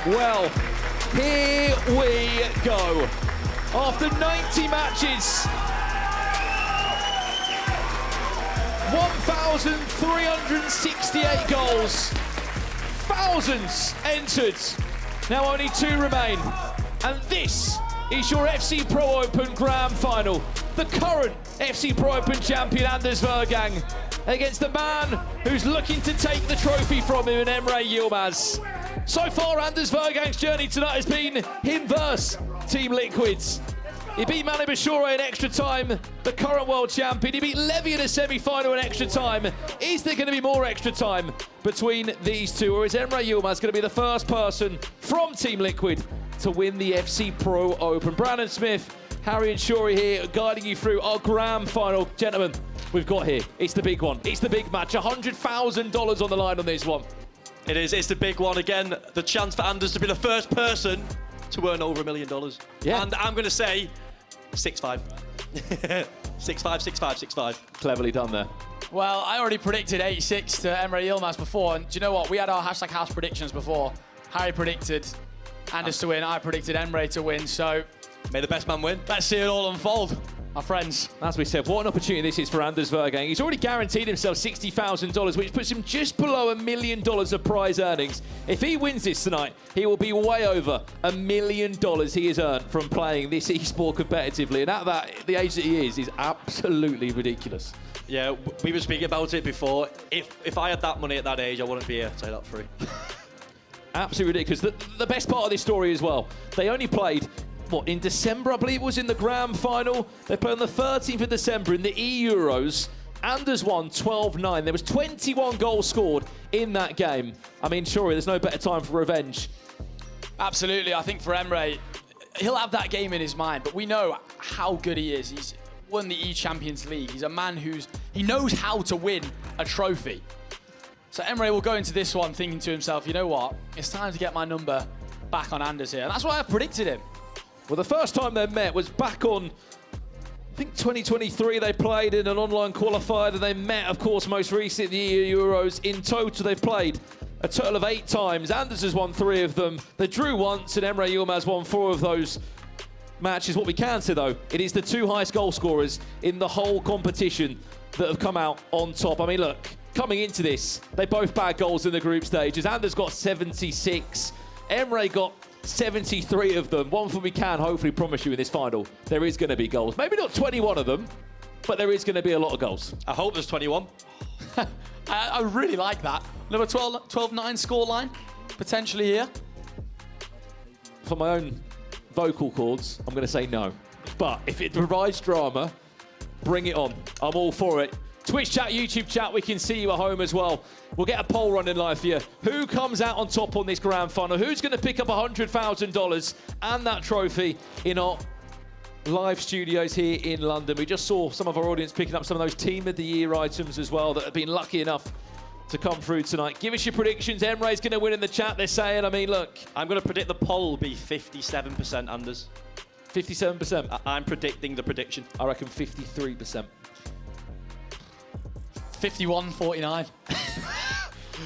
Well, here we go. After 90 matches, 1,368 goals, thousands entered. Now only 2 remain. And this is your FC Pro Open Grand Final. The current FC Pro Open champion, Anders Vejrgang, against the man who's looking to take the trophy from him in Emre Yilmaz. So far, Anders Vejrgang's journey tonight has been him versus Team Liquids. He beat Mani Bashore in extra time, the current world champion. He beat Levy in a semi-final in extra time. Is there going to be more extra time between these two, or is Emre Yilmaz going to be the first person from Team Liquid to win the FC Pro Open? Brandon Smith, Harry and Shori here, guiding you through our grand final. Gentlemen, we've got here, it's the big one. It's the big match, $100,000 on the line on this one. It is, it's the big one. Again, the chance for Anders to be the first person to earn over $1 million. Yeah. And I'm going to say 6'5". 6'5", 6'5", 6'5". Cleverly done there. Well, I already predicted 8-6 to Emre Yilmaz before, and do you know what? We had our hashtag house predictions before. Harry predicted Anders to win, I predicted Emre to win, so May the best man win. let's see it all unfold, my friends. As we said, what an opportunity this is for Anders Vejrgang. He's already guaranteed himself $60,000, which puts him just below $1 million of prize earnings. If he wins this tonight, he will be way over $1 million he has earned from playing this esport competitively. And at that, the age that he is absolutely ridiculous. Yeah, we were speaking about it before. If I had that money at that age, I wouldn't be here, say that free. Absolutely ridiculous. The best part of this story as well, they only played, what, in December, I believe it was, in the grand final. They played on the 13th of December in the eEuros. Anders won 12-9. There was 21 goals scored in that game. I mean, surely there's no better time for revenge. Absolutely, I think for Emre, he'll have that game in his mind, but we know how good he is. He's won the eChampions League. He's a man he knows how to win a trophy. So Emre will go into this one thinking to himself, you know what, it's time to get my number back on Anders here. And that's why I predicted him. Well, the first time they met was back on, I think 2023. They played in an online qualifier, and they met, of course, most recently the Euros. In total, they've played a total of 8 times. Anders has won 3 of them. They drew once, and Emre Yilmaz won 4 of those matches. What we can say, though, it is the 2 highest goal scorers in the whole competition that have come out on top. I mean, look, coming into this, they both bagged goals in the group stages. Anders got 76. Emre got 73 of them. One thing we can hopefully promise you in this final, there is going to be goals. Maybe not 21 of them, but there is going to be a lot of goals. I hope there's 21. I really like that. Number 12-9 scoreline, potentially here. For my own vocal cords, I'm going to say no. But if it provides drama, bring it on. I'm all for it. Twitch chat, YouTube chat, we can see you at home as well. We'll get a poll running live for you. Who comes out on top on this grand final? Who's going to pick up $100,000 and that trophy in our live studios here in London? We just saw some of our audience picking up some of those Team of the Year items as well that have been lucky enough to come through tonight. Give us your predictions. Emre's going to win in the chat, they're saying. I mean, look. I'm going to predict the poll will be 57% Anders. 57%? I'm predicting the prediction. I reckon 53%. 51-49.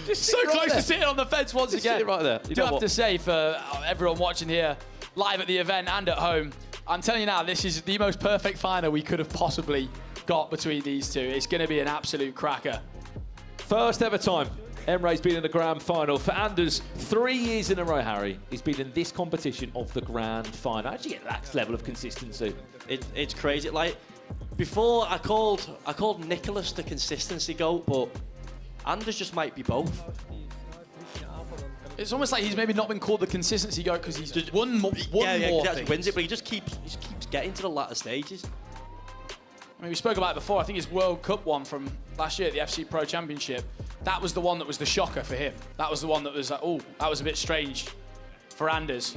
Just So close to sitting on the fence once Just again. sit it right there. You Do know have what? to say, for everyone watching here, live at the event and at home, I'm telling you now, this is the most perfect final we could have possibly got between these two. It's going to be an absolute cracker. First ever time Emre's been in the grand final. For Anders, 3 years in a row, Harry, he's been in this competition of the grand final. How did you get that level of consistency? It's crazy. Like, before I called Nicholas the consistency goat, but Anders just might be both. It's almost like he's maybe not been called the consistency goat because he's just won more He things. wins it, but he just keeps getting to the latter stages. I mean, we spoke about it before. I think his World Cup one from last year, the FC Pro Championship, that was the one that was the shocker for him. That was the one that was like, oh, that was a bit strange for Anders.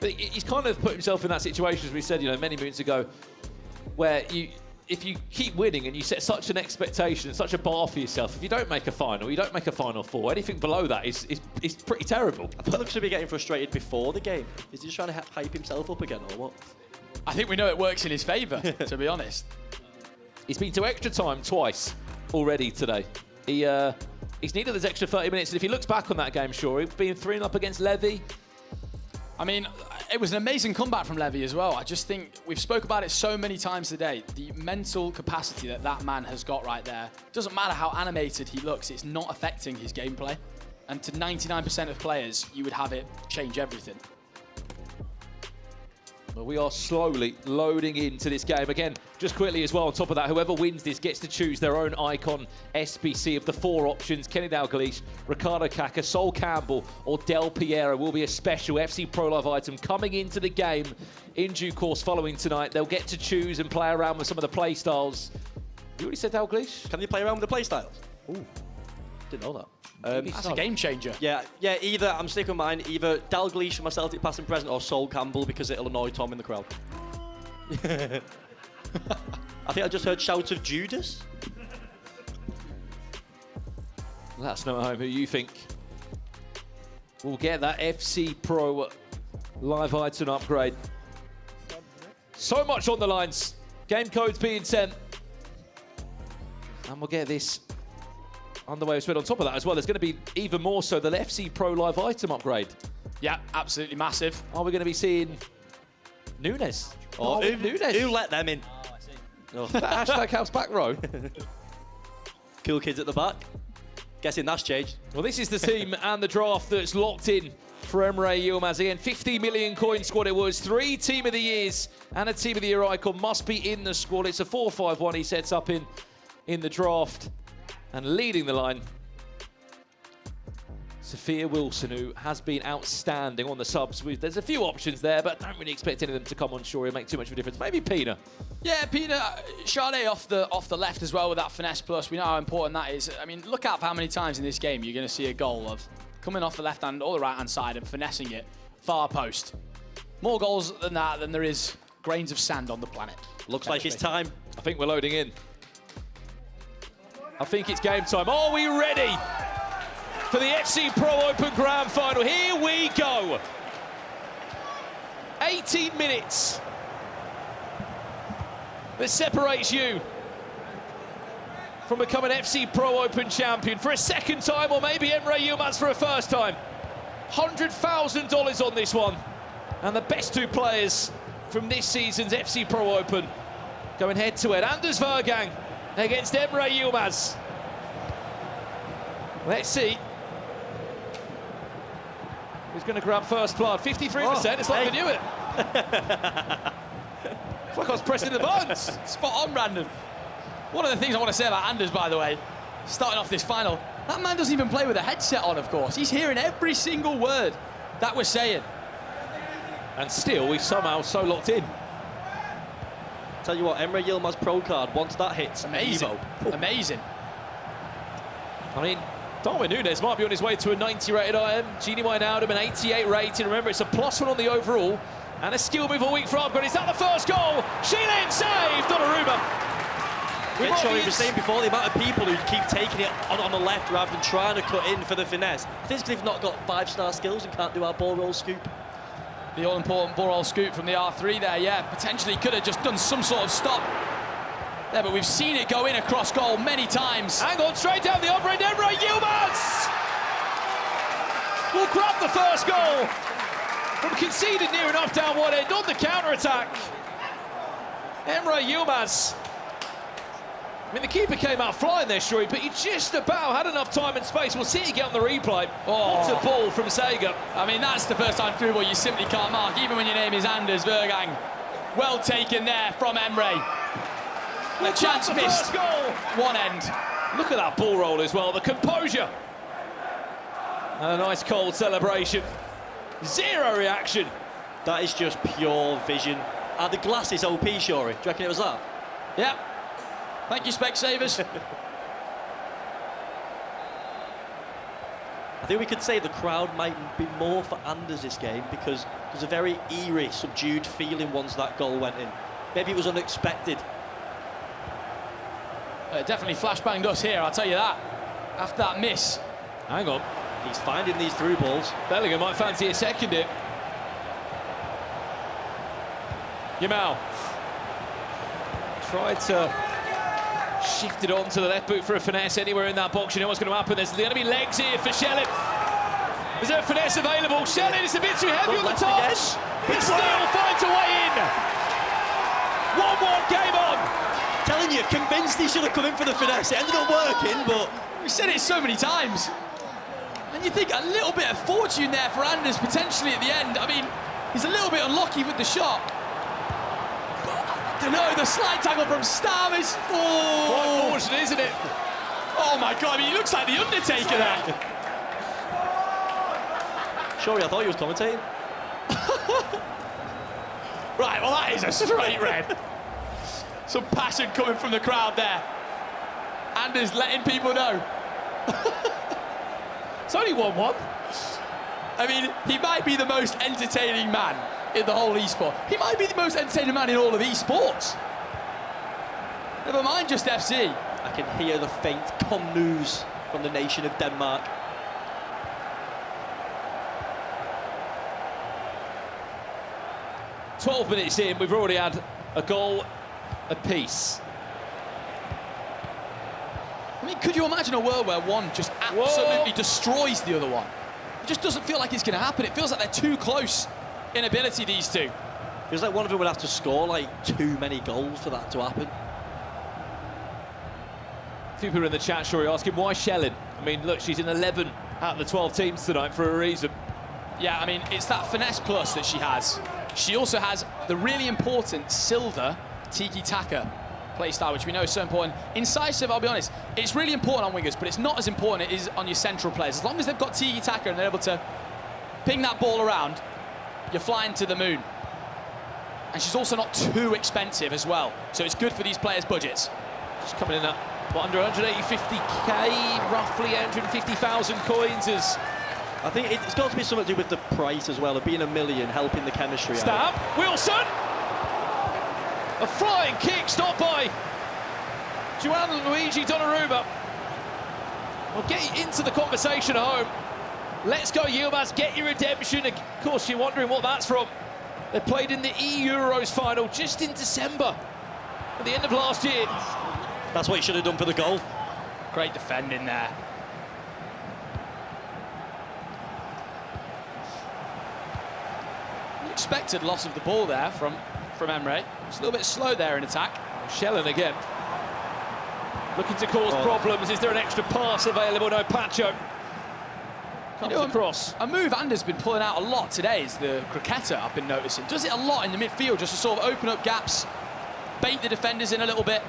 But he's kind of put himself in that situation, as we said, many moons ago, where if you keep winning and you set such an expectation, such a bar for yourself, if you don't make a final, you don't make a Final Four, anything below that is pretty terrible. I thought he should be getting frustrated before the game. Is he just trying to hype himself up again, or what? I think we know it works in his favour, to be honest. He's been to extra time twice already today. He He's needed those extra 30 minutes, and if he looks back on that game, sure, being 3-0 up against Levy. I mean, it was an amazing comeback from Levy as well. I just think we've spoke about it so many times today. The mental capacity that that man has got right there. Doesn't matter how animated he looks, it's not affecting his gameplay. And to 99% of players, you would have it change everything. Well, we are slowly loading into this game. Again, just quickly as well, on top of that, whoever wins this gets to choose their own icon SBC of the 4 options. Kenny Dalglish, Ricardo Kaka, Sol Campbell or Del Piero will be a special FC Pro Live item coming into the game in due course following tonight. They'll get to choose and play around with some of the play styles. You already said Dalglish? Can you play around with the play styles? Ooh, didn't know that. That's a game changer. Yeah, either, I'm sticking with mine, either Dalglish for my Celtic past and present or Sol Campbell because it'll annoy Tom in the crowd. I think I just heard shouts of Judas. Let us know at home who you think will get that FC Pro Live item upgrade. So much on the lines. Game codes being sent. And we'll get this on the way of speed. On top of that as well, there's going to be even more so the FC Pro Live item upgrade. Yeah, absolutely massive. Are we going to be seeing Nunes? Oh, Nunes. Who let them in? Oh. Hashtag house back row. Cool kids at the back. Guessing that's changed. Well, this is the team and the draft that's locked in for Emre Yilmaz. Again, 50 million coin squad it was. 3 Team of the Years and a Team of the Year icon must be in the squad. It's a 4-5-1 he sets up in the draft. And leading the line, Sophia Wilson, who has been outstanding on the subs. There's a few options there, but don't really expect any of them to come on shore and make too much of a difference. Maybe Pina. Yeah, Pina, Sade off the left as well with that finesse plus. We know how important that is. I mean, look out how many times in this game you're going to see a goal of coming off the left hand or the right hand side and finessing it far post. More goals than that than there is grains of sand on the planet. Looks like it's time. I think we're loading in. I think it's game time. Are we ready for the FC Pro Open Grand Final? Here we go. 18 minutes that separates you from becoming FC Pro Open champion for a second time, or maybe Emre Yilmaz for a first time. $100,000 on this one. And the best 2 players from this season's FC Pro Open going head to head. Anders Vejrgang against Emre Yilmaz. Let's see who's going to grab first blood. 53%, it's like we knew it. It's like I was pressing the buttons. Spot on, random. One of the things I want to say about Anders, by the way, starting off this final, that man doesn't even play with a headset on, of course. He's hearing every single word that we're saying. And still, we somehow so locked in. Tell you what, Emre Yilmaz Pro card, once that hits, amazing. Evo. Amazing. I mean, Darwin Nunes might be on his way to a 90 rated item. Gini Wijnaldum an 88 rated. Remember, it's a +1 on the overall. And a skill move a week for upgrade. Is that the first goal? Sheelan saved, Donnarumma. Mitchell was saying before, the amount of people who keep taking it on the left rather than trying to cut in for the finesse. I think they've not got 5-star skills and can't do our ball roll scoop. The all-important ball roll scoop from the R3 there, yeah. Potentially could have just done some sort of stop. Yeah, but we've seen it go in across goal many times. Hang on, straight down the upgrade, Emre Yilmaz will grab the first goal from conceded near enough down one end on the counter-attack. Emre Yilmaz. I mean, the keeper came out flying there, Shuri, but he just about had enough time and space. We'll see it get on the replay. Oh. What a ball from Sega. I mean, that's the first time through ball you simply can't mark, even when your name is Anders Vejrgang. Well taken there from Emre. The chance missed. Goal. One end. Look at that ball roll as well, the composure. And a nice cold celebration. Zero reaction. That is just pure vision. Are the glasses OP, Shuri? Do you reckon it was that? Yep. Thank you, Specsavers. I think we could say the crowd might be more for Anders this game because there's a very eerie, subdued feeling once that goal went in. Maybe it was unexpected. It definitely flashbanged us here, I'll tell you that. After that miss. Hang on. He's finding these through balls. Bellingham might fancy a second it. Yamal tried to Shifted on to the left boot for a finesse anywhere in that box. You know what's going to happen. There's going to be legs here for Shellin. Is there a finesse available? Shellin is a bit too heavy on the touch, but still finds a way in. 1-1 game on. Telling you, convinced he should have come in for the finesse. It ended up working, but... We said it so many times. And you think a little bit of fortune there for Anders potentially at the end. I mean, he's a little bit unlucky with the shot. But I don't know, the slide tackle from Stav is... Quite fortunate, isn't it? Oh my God, I mean, he looks like the Undertaker there. Sorry, I thought he was commentating. Right, well, that is a straight red. Some passion coming from the crowd there. Anders letting people know. It's only 1-1. I mean, he might be the most entertaining man in the whole esport. He might be the most entertaining man in all of esports. Never mind just FC. I can hear the faint com news from the nation of Denmark. "12 minutes in, we've already had a goal apiece." I mean, could you imagine a world where one just absolutely destroys the other one? It just doesn't feel like it's going to happen. It feels like they're too close in ability, these two. Feels like one of them would have to score like too many goals for that to happen. A few people in the chat, sure, asking why Shellin? I mean, look, she's in 11 out of the 12 teams tonight for a reason. Yeah, I mean, it's that finesse plus that she has. She also has the really important silver tiki-taka playstyle, which we know is so important. Incisive, I'll be honest, it's really important on wingers, but it's not as important as it is on your central players. As long as they've got tiki-taka and they're able to ping that ball around, you're flying to the moon. And she's also not too expensive as well, so it's good for these players' budgets. She's coming in at, what, under 150k, roughly 150,000 coins as... I think it's got to be something to do with the price as well, of being $1 million, helping the chemistry Stab, out. Wilson! A flying kick stopped by Joanna Luigi Donnarumma. Well, get into the conversation at home. Let's go, Yilmaz, get your redemption. Of course, you're wondering what that's from. They played in the eEuros final just in December, at the end of last year. That's what he should have done for the goal. Great defending there. Expected loss of the ball there from Emre. It's a little bit slow there in attack. Shellin again. Looking to cause problems. Is there an extra pass available? No, Pacho comes across. A move Anders been pulling out a lot today is the cricketer, I've been noticing. Does it a lot in the midfield just to sort of open up gaps, bait the defenders in a little bit.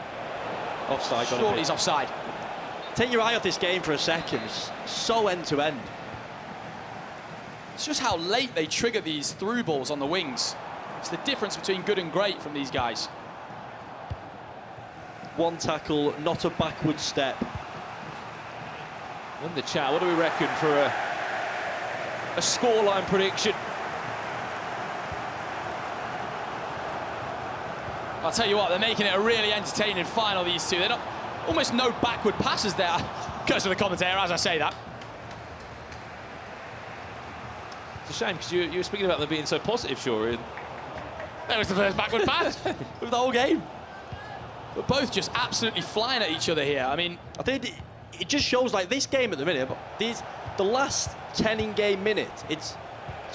Offside. Surely he's offside. Take your eye off this game for a second. It's so end-to-end. It's just how late they trigger these through balls on the wings. It's the difference between good and great from these guys. One tackle, not a backward step. In the chat, what do we reckon for a scoreline prediction? I'll tell you what, they're making it a really entertaining final, these two. They're not, almost no backward passes there. Goes to the commentator as I say that. It's a shame, because you were speaking about them being so positive, sure. That was the first backward pass of the whole game. But both just absolutely flying at each other here. I mean, I think it just shows, like, this game at the minute, the last 10 in-game minutes, it's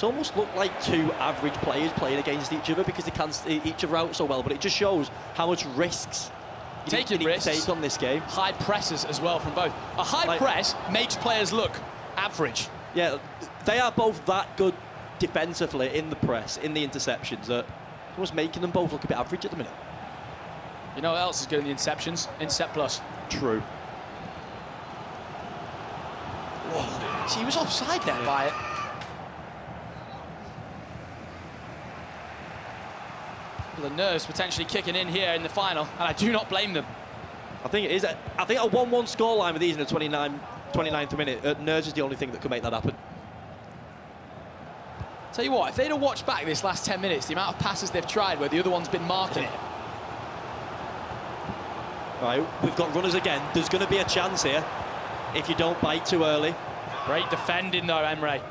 almost looked like two average players playing against each other because they cancel each other out so well, but it just shows how much risks you need to take on this game. High presses as well from both. A high press makes players look average. Yeah, they are both that good defensively in the press, in the interceptions, that was making them both look a bit average at the minute. You know what else is good in the interceptions? Intercept plus. True. Whoa. See, he was offside there by it. The nerves potentially kicking in here in the final, and I do not blame them. I think it is. I think a 1-1 scoreline with these in the 29th minute, nerves is the only thing that could make that happen. Tell you what, if they'd have watched back this last 10 minutes, the amount of passes they've tried where the other one's been marking it. Right, we've got runners again. There's going to be a chance here if you don't bite too early. Great defending though, Emre.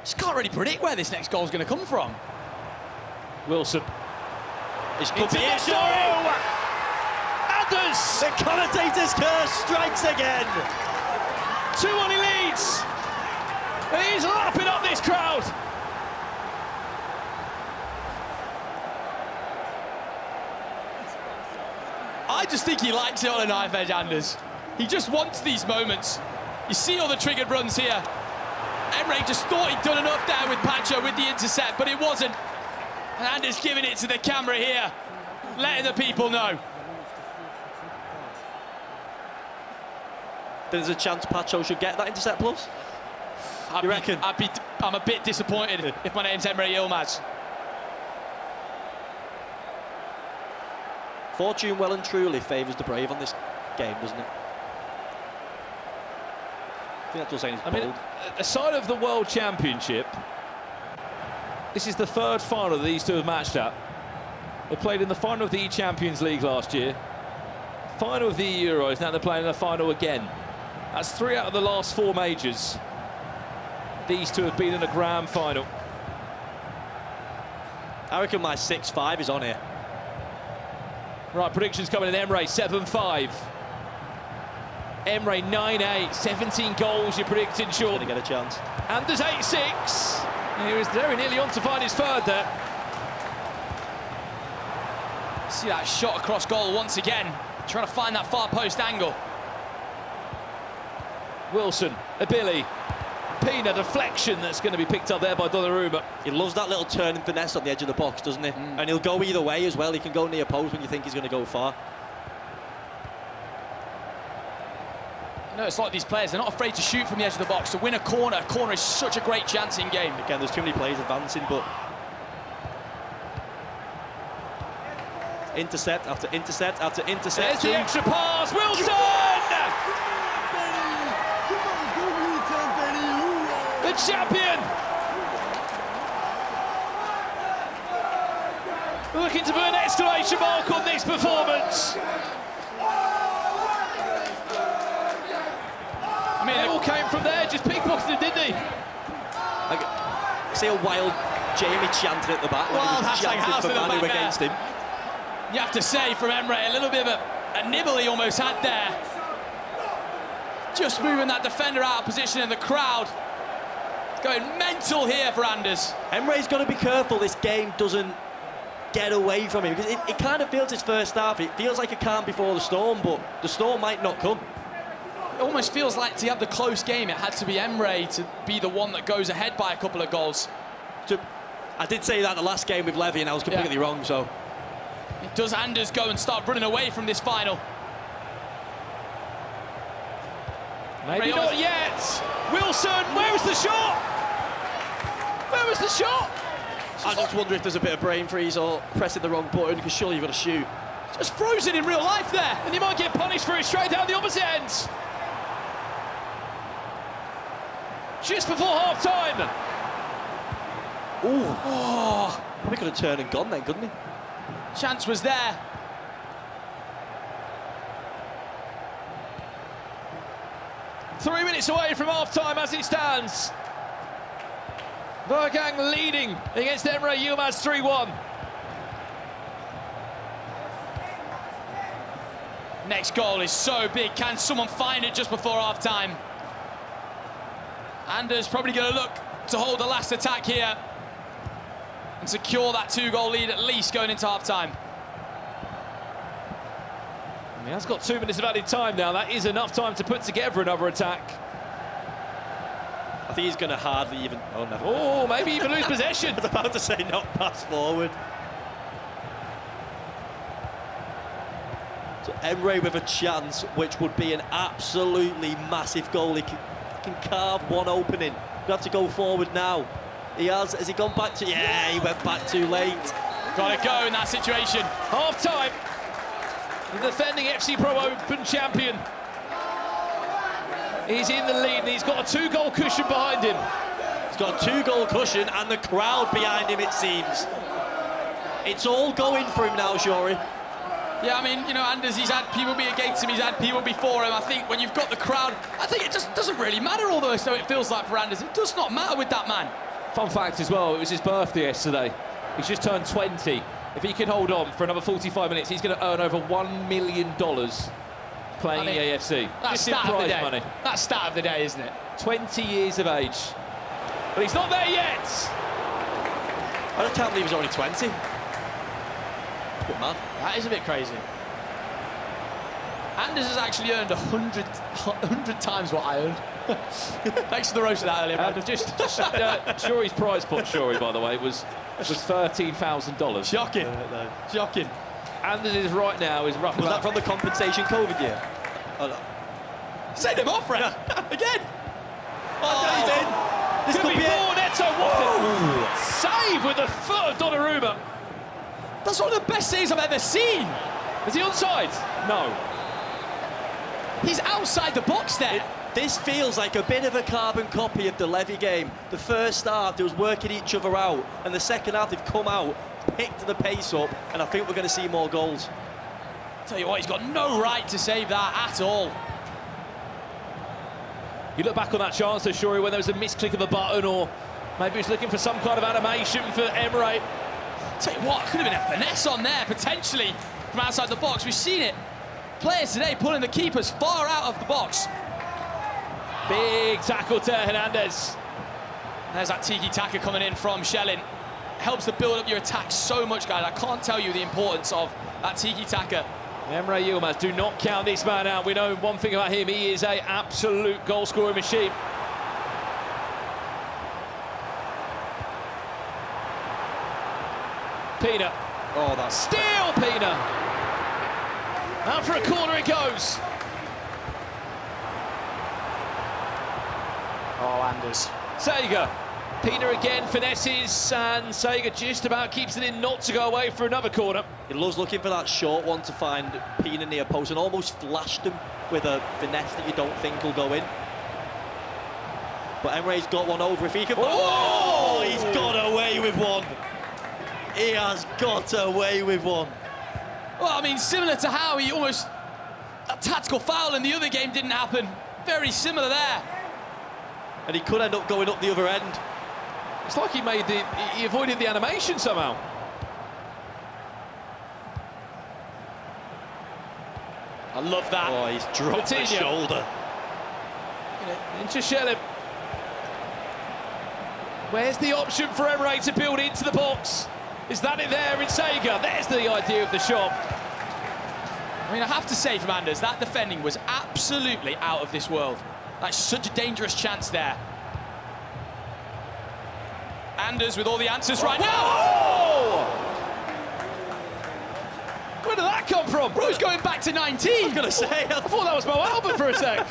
Just can't really predict where this next goal is going to come from. Wilson. It's could be it, Sorry! sorry! Anders! The commentator's curse strikes again! 2-1 he leads! And he's lapping up this crowd! I just think he likes it on a knife edge, Anders. He just wants these moments. You see all the triggered runs here. Emre just thought he'd done enough there with Pancho with the intercept, but it wasn't. And Anders giving it to the camera here, letting the people know. There's a chance Pacho should get that intercept plus? You reckon? I'm a bit disappointed if my name's Emre Yilmaz. Fortune well and truly favours the brave on this game, doesn't it? I think that's what I'm saying. I mean, aside of the World Championship, this is the third final that these two have matched at. They played in the final of the eChampions League last year, final of the eEuros, now they're playing in the final again. That's 3 out of the last 4 majors. These two have been in a grand final. I reckon my 6-5 is on here. Right, predictions coming in. Emre, 7-5. Emre, 9-8. 17 goals you're predicting, Sean. Gonna get a chance. Anders, 8-6. He was very nearly on to find his third there. See that shot across goal once again, trying to find that far post angle. Wilson, a Billy. Pina, deflection that's going to be picked up there by Donnarumma. He loves that little turn and finesse on the edge of the box, doesn't he? And he'll go either way as well. He can go near post when you think he's going to go far. You know, it's like these players, they're not afraid to shoot from the edge of the box. To win a corner is such a great chance in game. Again, there's too many players advancing, but... intercept after intercept after intercept. There's the extra pass, Wilson! The champion! Looking to put an exclamation mark on this performance. I mean, it all came from there, just pickpocketed, didn't he? I see a wild Jamie chanting at the back. Wild hashtag house in the back against him. You have to say from Emre, a little bit of a nibble he almost had there. Just moving that defender out of position in the crowd. Going mental here for Anders. Emre's got to be careful this game doesn't get away from him, because it kind of feels his first half. It feels like a calm before the storm, but the storm might not come. It almost feels like to have the close game, it had to be Emre to be the one that goes ahead by a couple of goals. I did say that the last game with Levy, and I was completely wrong, so... Does Anders go and start running away from this final? Maybe not yet. Wilson, where was the shot? Where was the shot? I just wonder if there's a bit of brain freeze or pressing the wrong button, because surely you've got to shoot. Just frozen in real life there, and he might get punished for it straight down the opposite end. Just before half-time. Ooh. Oh. Probably could have turned and gone then, couldn't he? Chance was there. Three minutes away from half-time as it stands. Vejrgang leading against Emre Yilmaz 3-1. Next goal is so big. Can someone find it just before half-time? Anders probably going to look to hold the last attack here and secure that 2-goal lead at least going into half-time. He has got 2 minutes of added time now. That is enough time to put together another attack. I think he's going to hardly even... Oh, never. Oh, maybe even lose possession. I was about to say not pass forward. So Emre with a chance, which would be an absolutely massive goal. He can carve one opening. We have to go forward now. He has he gone back to... Yeah, he went back too late. Got to go in that situation. Half-time. The defending FC Pro Open champion. He's in the lead and he's got a 2-goal cushion behind him. He's got a 2-goal cushion and the crowd behind him, it seems. It's all going for him now, Shori. Yeah, I mean, you know, Anders, he's had people be against him, he's had people before him. I think when you've got the crowd, I think it just doesn't really matter, although so it feels like for Anders. It does not matter with that man. Fun fact as well, it was his birthday yesterday. He's just turned 20. If he can hold on for another 45 minutes, he's going to earn over $1 million playing EAFC. That's just in stat of the prize day. money. That's stat of the day, isn't it? 20 years of age. But he's not there yet. I can't believe he's only 20. Good man. That is a bit crazy. Anders has actually earned 100 times what I earned. Thanks for the roast of that earlier, man. Shuri's prize pot, Shuri, by the way, was $13,000. Shocking. Shocking. Anders is right now is roughly. Was that from the compensation COVID year? Oh, no. Send him off, Red. Again. He's in. This could be it. four. Neto, what save with the foot of Donnarumma. That's one of the best saves I've ever seen. Is he onside? No. He's outside the box there. This feels like a bit of a carbon copy of the Levy game. The first half, they was working each other out, and the second half, they've come out, picked the pace up, and I think we're going to see more goals. Tell you what, he's got no right to save that at all. You look back on that chance, though, Shuri, when there was a misclick of a button, or maybe he's looking for some kind of animation for Emre. Tell you what, could have been a finesse on there, potentially, from outside the box. We've seen it. Players today pulling the keepers far out of the box. Big tackle to Hernandez. There's that tiki-taka coming in from Schellin. Helps to build up your attack so much, guys. I can't tell you the importance of that tiki-taka. Emre Yilmaz, do not count this man out. We know one thing about him, he is an absolute goal-scoring machine. Pina. Oh, that's... Still Pina. Out for a corner it goes. Oh, Anders. Sega. Pina again finesses, and Sega just about keeps it in not to go away for another corner. He loves looking for that short one to find Pina near post and almost flashed him with a finesse that you don't think will go in. But Emre's got one over if he can... Oh, he's got away with one. He has got away with one. Well, I mean, similar to how he almost... A tactical foul in the other game didn't happen. Very similar there. And he could end up going up the other end. It's like he avoided the animation somehow. I love that. Oh, he's dropped the shoulder. Into Schellin. Where's the option for Emre to build into the box? Is that it there in Sega? There's the idea of the shot. I mean, I have to say from Anders, that defending was absolutely out of this world. That's such a dangerous chance there. Anders with all the answers right now. Where did that come from? Bro's going back to 19. I was going to say, I thought that was Mo Albert for a sec.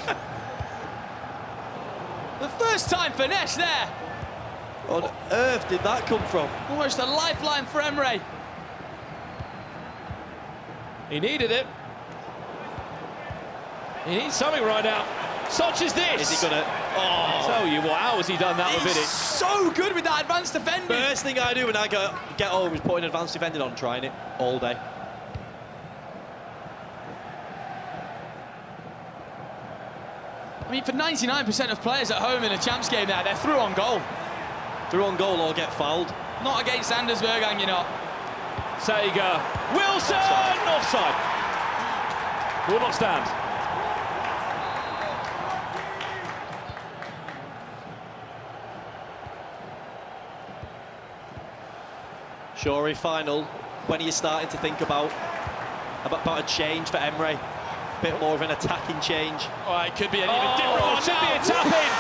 The first time finesse there. on earth did that come from? Almost a lifeline for Emre. He needed it. He needs something right now. Such as this. Is he gonna? Oh! Tell you what, how has he done that with He's it? so good with that advanced defending. First thing I do when I get home is putting advanced defending on, trying it all day. I mean, for 99% of players at home in a champs game there, they're through on goal. Through on goal or get fouled. Not against Anders Vejrgang, you're not. Sega. Wilson! Offside. Will not stand. Shuri final. When are you starting to think about a change for Emre? A bit more of an attacking change. Oh, it could be an even different one. Should be a tap-in.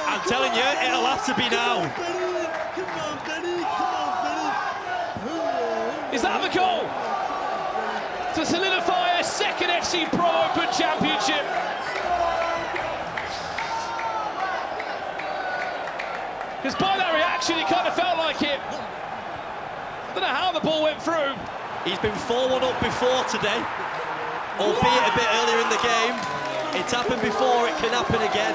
I'm telling you, it'll have to be now. Is that the goal? To solidify a second FC Pro Open Championship. Because by that reaction, it kind of felt like it. I don't know how the ball went through. He's been 4-1 up before today, albeit a bit earlier in the game. It's happened before, it can happen again.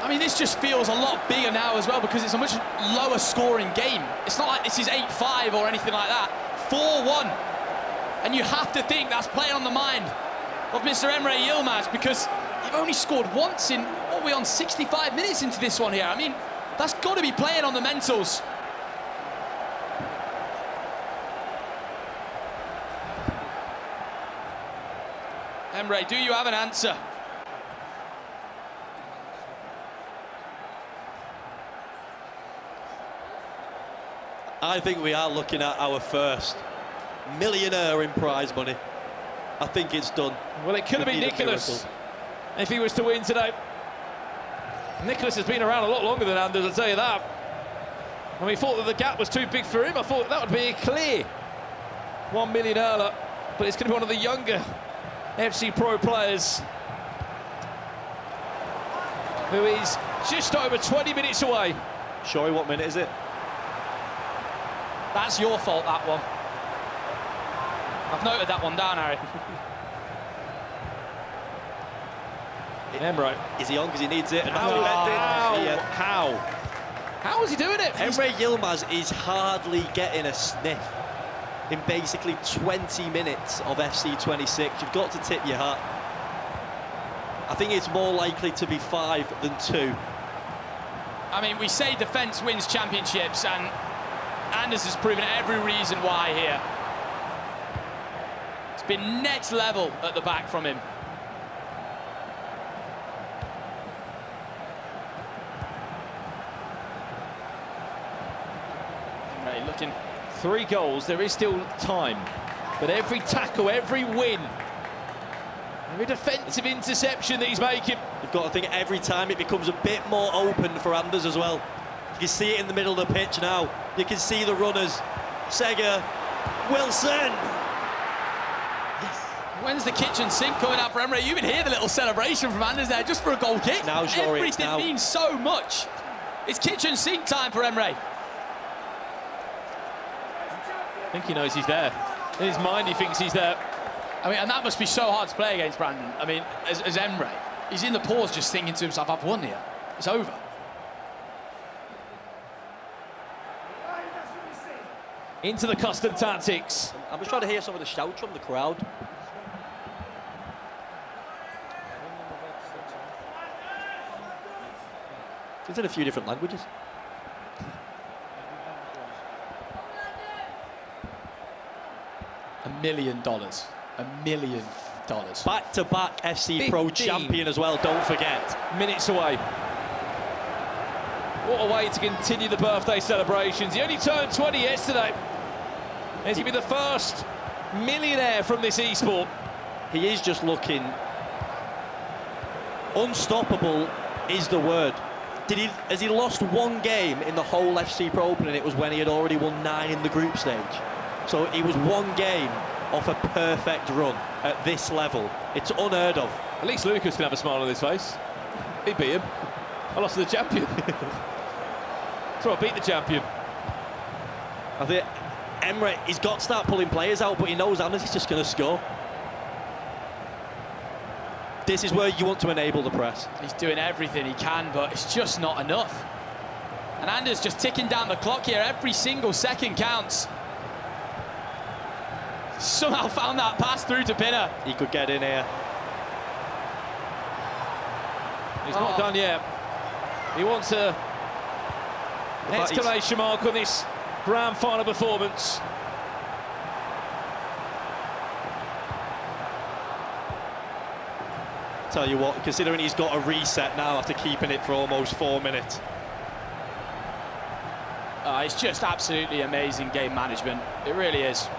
I mean, this just feels a lot bigger now as well because it's a much lower scoring game. It's not like this is 8-5 or anything like that. 4-1. And you have to think that's playing on the mind of Mr. Emre Yilmaz because They've only scored once in, what are we on, 65 minutes into this one here. I mean, that's got to be playing on the mentals. Emre, do you have an answer? I think we are looking at our first millionaire in prize money. I think it's done. Well, it could have been Nicholas if he was to win today. Nicholas has been around a lot longer than Anders, I'll tell you that. When we thought that the gap was too big for him, I thought that would be a clear 1 million earner, but it's going to be one of the younger FC Pro players who is just over 20 minutes away. Sorry, what minute is it? That's your fault, that one. I've noted that one down, Harry. Emre. Is he on because he needs it? And How is he doing it? Emre Yilmaz is hardly getting a sniff in basically 20 minutes of FC 26. You've got to tip your hat. I think it's more likely to be 5 than 2. I mean, we say defence wins championships, and Anders has proven every reason why here. It's been next level at the back from him. Emre looking. 3 goals, there is still time. But every tackle, every win, every defensive interception that he's making. You've got to think every time it becomes a bit more open for Anders as well. You can see it in the middle of the pitch now. You can see the runners. Sega, Wilson. When's the kitchen sink coming out for Emre? You can hear the little celebration from Anders there just for a goal kick. Now, sure, everything means so much. It's kitchen sink time for Emre. I think he knows he's there. In his mind, he thinks he's there. I mean, and that must be so hard to play against Brandon. I mean, as Emre, he's in the pause just thinking to himself, I've won here. It's over. Into the custom tactics. I'm just trying to hear some of the shouts from the crowd. It's in a few different languages. $1 million. $1 million. Back-to-back FC Pro champion as well, don't forget. Minutes away. What a way to continue the birthday celebrations. He only turned 20 yesterday. He's going to be the first millionaire from this esport. He is just looking unstoppable is the word. Has he lost 1 game in the whole FC Pro Open, and it was when he had already won 9 in the group stage. So he was 1 game off a perfect run at this level. It's unheard of. At least Lucas can have a smile on his face. He beat him. I lost to the champion. So I beat the champion. I think Emre, he's got to start pulling players out, but he knows Anders is just going to score. This is where you want to enable the press. He's doing everything he can, but it's just not enough. And Anders just ticking down the clock here. Every single second counts. Somehow found that pass through to Pinner. He could get in here. He's not done yet. He wants an exclamation mark on this grand final performance. Tell you what, considering he's got a reset now after keeping it for almost 4 minutes. It's just absolutely amazing game management. It really is.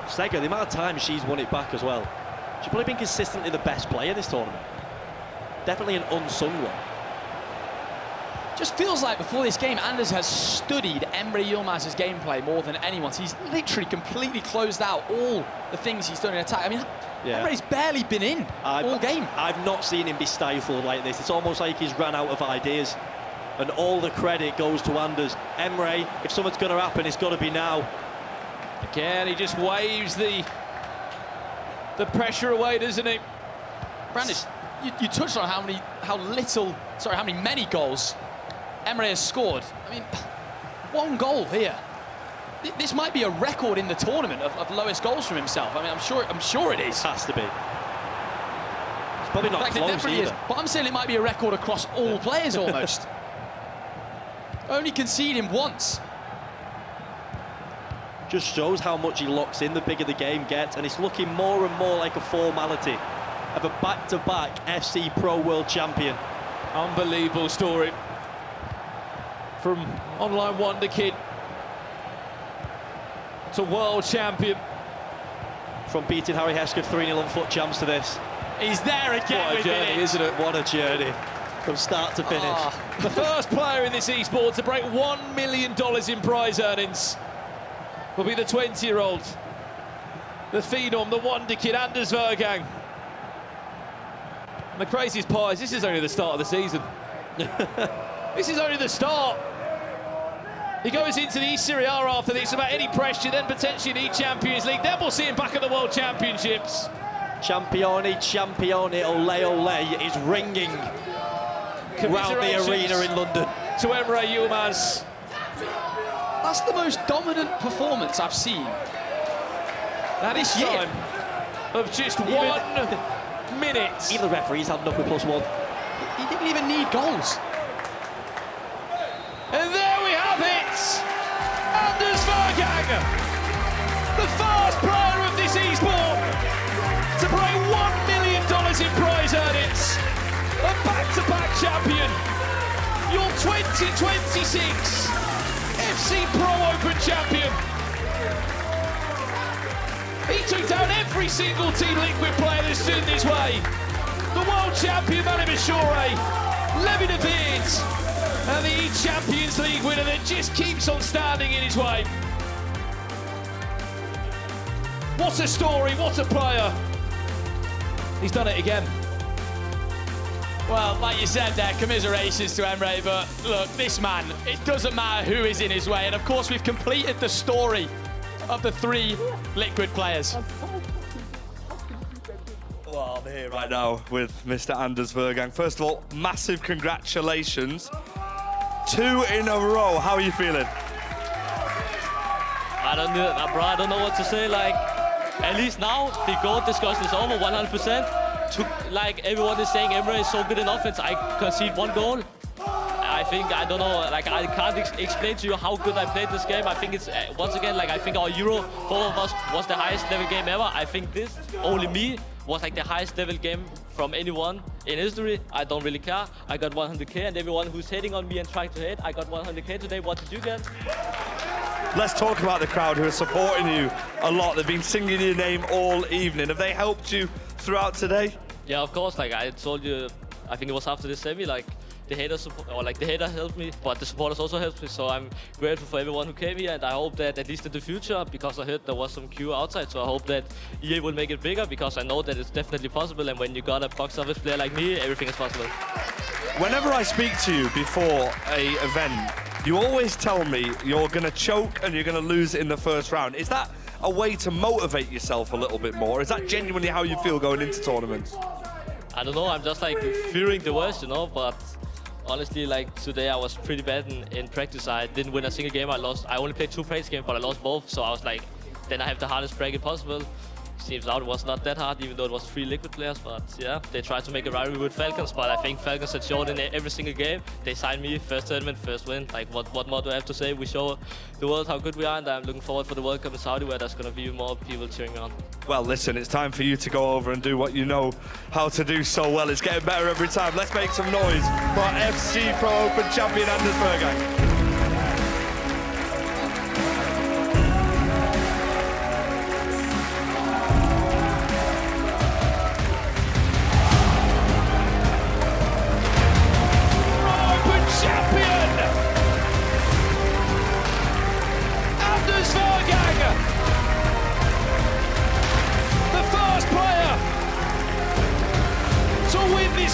Sega, the amount of times she's won it back as well. She's probably been consistently the best player this tournament. Definitely an unsung one. Just feels like before this game, Anders has studied Emre Yilmaz's gameplay more than anyone. He's literally completely closed out all the things he's done in attack. I mean, Emre's barely been in all game. I've not seen him be stifled like this. It's almost like he's ran out of ideas. And all the credit goes to Anders. Emre, if something's going to happen, it's got to be now. Again, he just waves the pressure away, doesn't he? Brandon, you touched on how many goals Emre has scored. I mean, 1 goal here. This might be a record in the tournament of lowest goals from himself. I mean, I'm sure it is. Has to be. He's Probably In not fact, it close definitely is. either. But I'm saying it might be a record across all players almost. Only conceding once. Just shows how much he locks in the bigger the game gets, and it's looking more and more like a formality of a back-to-back FC Pro World Champion. Unbelievable story from online wonder kid to world champion. From beating Harry Hesketh 3-0 on FUT Champs to this. He's there again. What a journey, isn't it? What a journey from start to finish. The first player in this esport to break $1 million in prize earnings will be the 20-year-old, the phenom, the wonder kid, Anders Vejrgang. And the craziest part is this is only the start of the season. This is only the start. He goes into the Serie A after this without any pressure, then potentially the Champions League. Then we'll see him back at the World Championships. Champione, champione, ole ole is ringing round the arena in London. To Emre Yilmaz. That's the most dominant performance I've seen. That is year. time of just 1 minute. Even the referees had enough with +1. He didn't even need goals. And there we have it! Anders Vejrgang, the first player of this esport to break $1 million in prize earnings. A back-to-back champion. Your 2026 FC Pro Open champion. He took down every single Team Liquid player that stood in his way. The world champion Mali Mashore, Levy de Beard, and the eChampions League winner that just keeps on standing in his way. What a story, what a player. He's done it again. Well, like you said there, commiserations to Emre, but look, this man, it doesn't matter who is in his way, and of course we've completed the story of the 3 Liquid players. Well, I'm here right now with Mr. Anders Vejrgang. First of all, massive congratulations. 2 in a row. How are you feeling? I don't know what to say. Like, at least now the goal discussion is over 100%. Like everyone is saying, Emre is so good in offense. I concede 1 goal. I think, I don't know, like I can't explain to you how good I played this game. I think it's, once again, like I think our Euro, both of us, was the highest level game ever. I think this, only me, was like the highest level game from anyone in history. I don't really care. I got 100k, and everyone who's hating on me and trying to hate, I got 100k today. What did you get? Let's talk about the crowd who are supporting you a lot. They've been singing your name all evening. Have they helped you throughout today? Yeah, of course. Like I told you, I think it was after the semi, like the haters helped me, but the supporters also helped me. So I'm grateful for everyone who came here, and I hope that at least in the future, because I heard there was some queue outside, so I hope that EA will make it bigger, because I know that it's definitely possible, and when you got a box office player like me, everything is possible. Whenever I speak to you before a event, you always tell me you're going to choke and you're going to lose in the first round. Is that a way to motivate yourself a little bit more? Is that genuinely how you feel going into tournaments? I don't know, I'm just like fearing the worst, you know, but honestly, like today I was pretty bad in practice. I didn't win a single game. I only played 2 practice games, but I lost both. So I was like, then I have the hardest bracket possible. Seems out it was not that hard, even though it was 3 Liquid players. But yeah, they tried to make a rivalry with Falcons, but I think Falcons had shown in every single game. They signed me, first tournament, first win. Like, what more do I have to say? We show the world how good we are, and I'm looking forward for the World Cup in Saudi, where there's going to be more people cheering me on. Well, listen, it's time for you to go over and do what you know how to do so well. It's getting better every time. Let's make some noise for FC Pro Open champion Anders Vejrgang.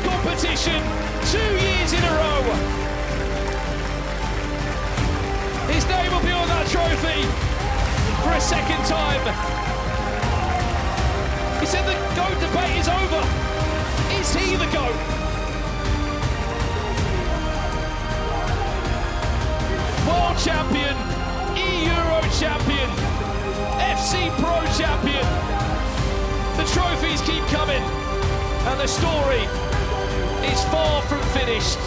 Competition 2 years in a row. His name will be on that trophy for a second time. He said the GOAT debate is over. Is he the GOAT? World champion, eEuro champion, FC Pro champion. The trophies keep coming. And the story is far from finished.